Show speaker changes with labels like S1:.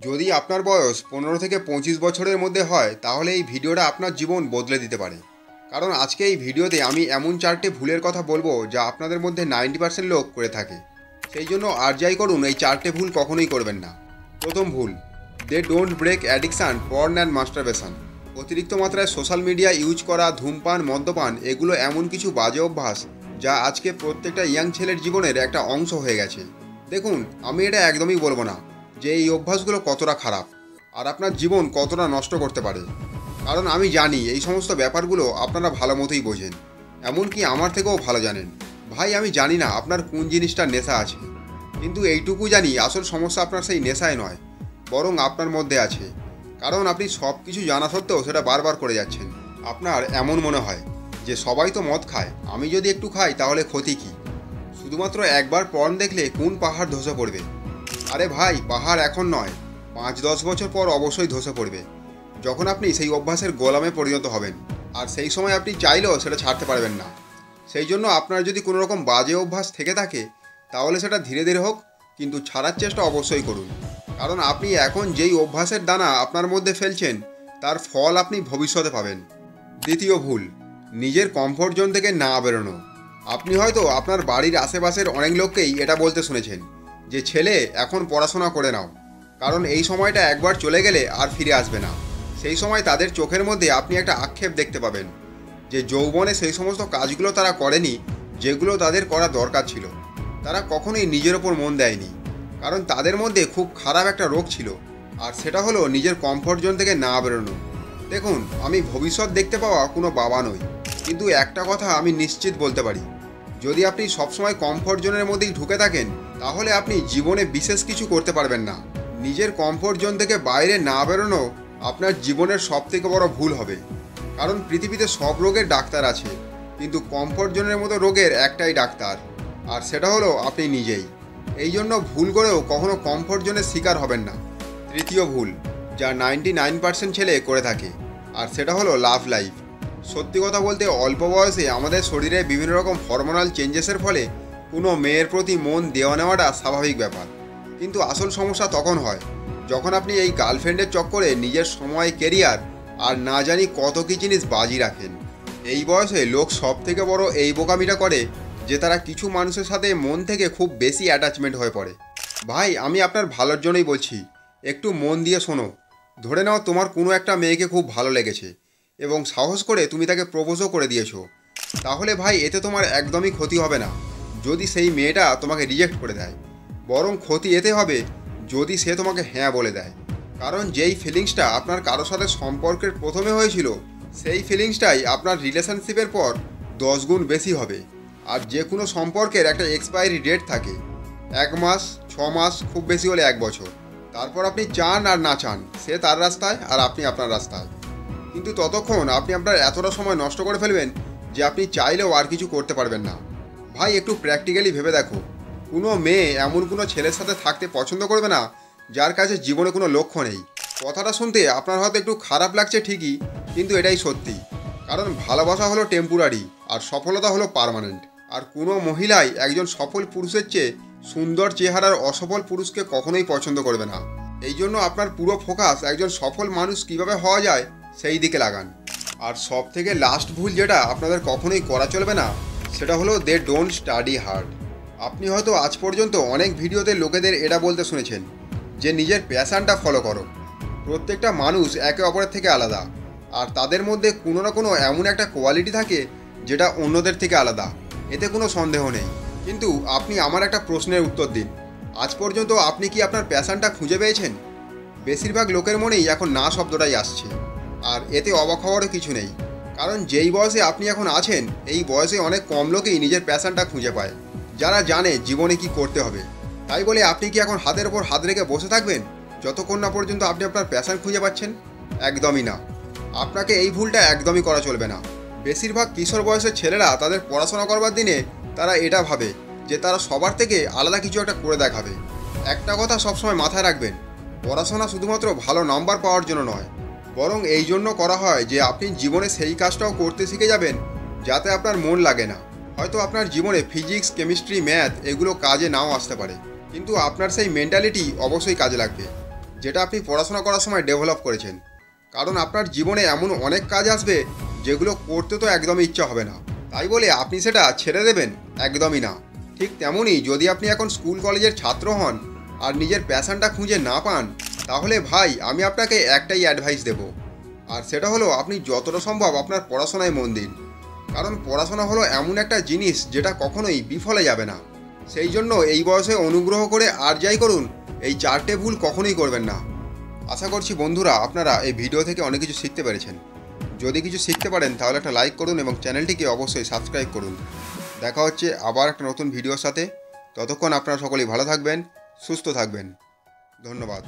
S1: যদি আপনার বয়স 15 থেকে 25 বছরের মধ্যে হয় তাহলে এই ভিডিওটা আপনার জীবন বদলে দিতে পারে। কারণ আজকে এই ভিডিওতে আমি এমন 4টে ভুলের কথা বলবো যা আপনাদের মধ্যে 90% লোক করে থাকে। সেই জন্য আর যাই করুন, এই 4টে ভুল কখনোই করবেন না। প্রথম ভুল, they don't break addiction, porn and masturbation. অতিরিক্ত মাত্রায় সোশ্যাল মিডিয়া ইউজ করা, ধূমপান, মদ্যপান এগুলো এমন কিছু বাজে অভ্যাস যা আজকে প্রত্যেকটা ইয়াং ছেলের জীবনের একটা অংশ হয়ে গেছে। দেখুন, আমি এটা একদমই বলবো না যে এই অভ্যাসগুলো কতটা খারাপ আর আপনার জীবন কতটা নষ্ট করতে পারে, কারণ আমি জানি এই সমস্ত ব্যাপারগুলো আপনারা ভালো মতোই বোঝেন, এমনকি আমার থেকেও ভালো জানেন। ভাই, আমি জানি না আপনার কোন জিনিসটার নেশা আছে, কিন্তু এইটুকু জানি আসল সমস্যা আপনার সেই নেশায় নয়, বরং আপনার মধ্যে আছে। কারণ আপনি সব কিছু জানা সত্ত্বেও সেটা বারবার করে যাচ্ছেন। আপনার এমন মনে হয় যে সবাই তো মদ খায়, আমি যদি একটু খাই তাহলে ক্ষতি কী? শুধুমাত্র একবার পর্ন দেখলে কোন পাহাড় ধসে পড়বে? আরে ভাই, পাহাড় এখন নয়, 5-10 বছর পর অবশ্যই ধসে পড়বে, যখন আপনি সেই অভ্যাসের গোলামে পরিণত হবেন। আর সেই সময় আপনি চাইলেও সেটা ছাড়তে পারবেন না। সেই জন্য আপনার যদি কোনো রকম বাজে অভ্যাস থেকে থাকে তাহলে সেটা ধীরে ধীরে হোক, কিন্তু ছাড়ার চেষ্টা অবশ্যই করুন। কারণ আপনি এখন যেই অভ্যাসের দানা আপনার মধ্যে ফেলছেন তার ফল আপনি ভবিষ্যতে পাবেন। দ্বিতীয় ভুল, নিজের কমফোর্ট জোন থেকে না বেরোনো। আপনি হয়তো আপনার বাড়ির আশেপাশের অনেক লোককেই এটা বলতে শুনেছেন যে ছেলে এখন পড়াশোনা করে নাও, কারণ এই সময়টা একবার চলে গেলে আর ফিরে আসবে না। সেই সময় তাদের চোখের মধ্যে আপনি একটা আক্ষেপ দেখতে পাবেন যে যৌবনে সেই সমস্ত কাজগুলো তারা করেনি যেগুলো তাদের করা দরকার ছিল। তারা কখনোই নিজের ওপর মন দেয়নি, কারণ তাদের মধ্যে খুব খারাপ একটা রোগ ছিল, আর সেটা হলো নিজের কমফোর্ট জোন থেকে না বেরোনো। দেখুন, আমি ভবিষ্যৎ দেখতে পাওয়া কোনো বাবা নই, কিন্তু একটা কথা আমি নিশ্চিত বলতে পারি, যদি আপনি সবসময় কমফোর্ট জোনের মধ্যেই ঢুকে থাকেন তাহলে আপনি জীবনে বিশেষ কিছু করতে পারবেন না। নিজের কমফোর্ট জোন থেকে বাইরে না বেরোনো আপনার জীবনের সবথেকে বড় ভুল হবে। কারণ পৃথিবীতে সব রোগের ডাক্তার আছে, কিন্তু কমফোর্ট জোনের মতো রোগের একটাই ডাক্তার, আর সেটা হলো আপনি নিজেই। এই জন্য ভুল করেও কখনো কমফোর্ট জোনের শিকার হবেন না। তৃতীয় ভুল, যা 99% ছেলে করে থাকে, আর সেটা হলো লাভ লাইফ। সত্যি কথা বলতে অল্প বয়সে আমাদের শরীরে বিভিন্ন রকম হরমোনাল চেঞ্জেসের ফলে কোনো মেয়ের প্রতি মন দেওয়া নেওয়াটা স্বাভাবিক ব্যাপার, কিন্তু আসল সমস্যা তখন হয় যখন আপনি এই গার্লফ্রেন্ডের চক্করে নিজের সময়, কেরিয়ার আর না জানি কত কী জিনিস বাজি রাখেন। এই বয়সে লোক সব থেকে বড় এই বোকামিটা করে যে তারা কিছু মানুষের সাথে মন থেকে খুব বেশি অ্যাটাচমেন্ট হয়ে পড়ে। ভাই, আমি আপনার ভালোর জন্যই বলছি, একটু মন দিয়ে শোনো। ধরে নাও তোমার কোনো একটা মেয়েকে খুব ভালো লেগেছে এবং সাহস করে তুমি তাকে প্রপোজও করে দিয়েছো, তাহলে ভাই এতে তোমার একদমই ক্ষতি হবে না যদি সেই মেয়েটা তোমাকে রিজেক্ট করে দেয়, বরং ক্ষতি এতে হবে যদি সে তোমাকে হ্যাঁ বলে দেয়। কারণ যেই ফিলিংসটা আপনার কারোর সাথে সম্পর্কের প্রথমে হয়েছিল সেই ফিলিংসটাই আপনার রিলেশনশিপের পর 10 গুণ বেশি হবে। আর যে কোনো সম্পর্কের একটা এক্সপায়ারি ডেট থাকে, 1 মাস, 6 মাস, খুব বেশি হলে 1 বছর। তারপর আপনি চান আর না চান সে তার রাস্তায় আর আপনি আপনার রাস্তায়, কিন্তু ততক্ষণ আপনি আপনার এতটা সময় নষ্ট করে ফেলবেন যে আপনি চাইলেও আর কিছু করতে পারবেন না। ভাই, একটু প্র্যাকটিক্যালি ভেবে দেখো, কোনো মেয়ে এমন কোনো ছেলের সাথে থাকতে পছন্দ করবে না যার কাছে জীবনে কোনো লক্ষ্য নেই। কথাটা শুনতে আপনার হয়তো একটু খারাপ লাগছে ঠিকই, কিন্তু এটাই সত্যি। কারণ ভালোবাসা হলো টেম্পোরারি আর সফলতা হলো পার্মানেন্ট। আর কোনো মহিলাই একজন সফল পুরুষের চেয়ে সুন্দর চেহারার অসফল পুরুষকে কখনোই পছন্দ করবে না। এই জন্য আপনার পুরো ফোকাস একজন সফল মানুষ কীভাবে হওয়া যায় সেই দিকে লাগান। আর সব থেকে লাস্ট ভুল যেটা আপনাদের কখনোই করা চলবে না সেটা হলো দে ডোন্ট স্টাডি হার্ড। আপনি হয়তো আজ পর্যন্ত অনেক ভিডিওতে লোকেদের এটা বলতে শুনেছেন যে নিজের প্যাশানটা ফলো করো। প্রত্যেকটা মানুষ একে অপরের থেকে আলাদা, আর তাদের মধ্যে কোনো না কোনো এমন একটা কোয়ালিটি থাকে যেটা অন্যদের থেকে আলাদা, এতে কোনো সন্দেহ নেই। কিন্তু আপনি আমার একটা প্রশ্নের উত্তর দিন, আজ পর্যন্ত আপনি কি আপনার প্যাশানটা খুঁজে পেয়েছেন? বেশিরভাগ লোকের মনেই এখন না শব্দটাই আসছে, আর এতে অবাক হওয়ারও কিছু নেই। কারণ যেই বয়সে আপনি এখন আছেন এই বয়সে অনেক কম লোকেই নিজের প্যাশানটা খুঁজে পায়, যারা জানে জীবনে কি করতে হবে। তাই বলে আপনি কি এখন হাতের ওপর হাত রেখে বসে থাকবেন যতক্ষণ না পর্যন্ত আপনি আপনার প্যাশান খুঁজে পাচ্ছেন? একদমই না। আপনাকে এই ভুলটা একদমই করা চলবে না। বেশিরভাগ কিশোর বয়সের ছেলেরা তাদের পড়াশোনা করবার দিনে তারা এটা ভাবে যে তারা সবার থেকে আলাদা কিছু একটা করে দেখাবে। একটা কথা সবসময় মাথায় রাখবেন, পড়াশোনা শুধুমাত্র ভালো নাম্বার পাওয়ার জন্য নয়, বরং এই জন্য করা হয় যে আপনি জীবনে সেই কাজটাও করতে শিখে যাবেন যাতে আপনার মন লাগে না। হয়তো আপনার জীবনে ফিজিক্স, কেমিস্ট্রি, ম্যাথ এগুলো কাজে নাও আসতে পারে, কিন্তু আপনার সেই মেন্টালিটি অবশ্যই কাজে লাগবে। যেটা আপনি পড়াশোনা করার সময় ডেভেলপ করেছেন। কারণ আপনার জীবনে এমন অনেক কাজ আসবে যেগুলো করতে তো একদমই ইচ্ছা হবে না, তাই বলে আপনি সেটা ছেড়ে দেবেন? একদমই না। ঠিক তেমনই যদি আপনি এখন স্কুল কলেজের ছাত্র হন আর নিজের প্যাশনটা খুঁজে না পান, তাহলে ভাই আমি আপনাকে একটাই অ্যাডভাইস দেব, আর সেটা হলো আপনি যতটা সম্ভব আপনার পড়াশোনায় মন দিন। কারণ পড়াশোনা হলো এমন একটা জিনিস যেটা কখনোই বিফলে যাবে না। সেই জন্য এই বয়সে অনুগ্রহ করে আর যাই করুন, এই 4টে ভুল কখনোই করবেন না। আশা করছি বন্ধুরা আপনারা এই ভিডিও থেকে অনেক কিছু শিখতে পেরেছেন। যদি কিছু শিখতে পারেন তাহলে একটা লাইক করুন এবং চ্যানেলটিকে অবশ্যই সাবস্ক্রাইব করুন। দেখা হচ্ছে আবার একটা নতুন ভিডিওর সাথে। ততক্ষণ আপনারা সকলেই ভালো থাকবেন, সুস্থ থাকবেন। ধন্যবাদ।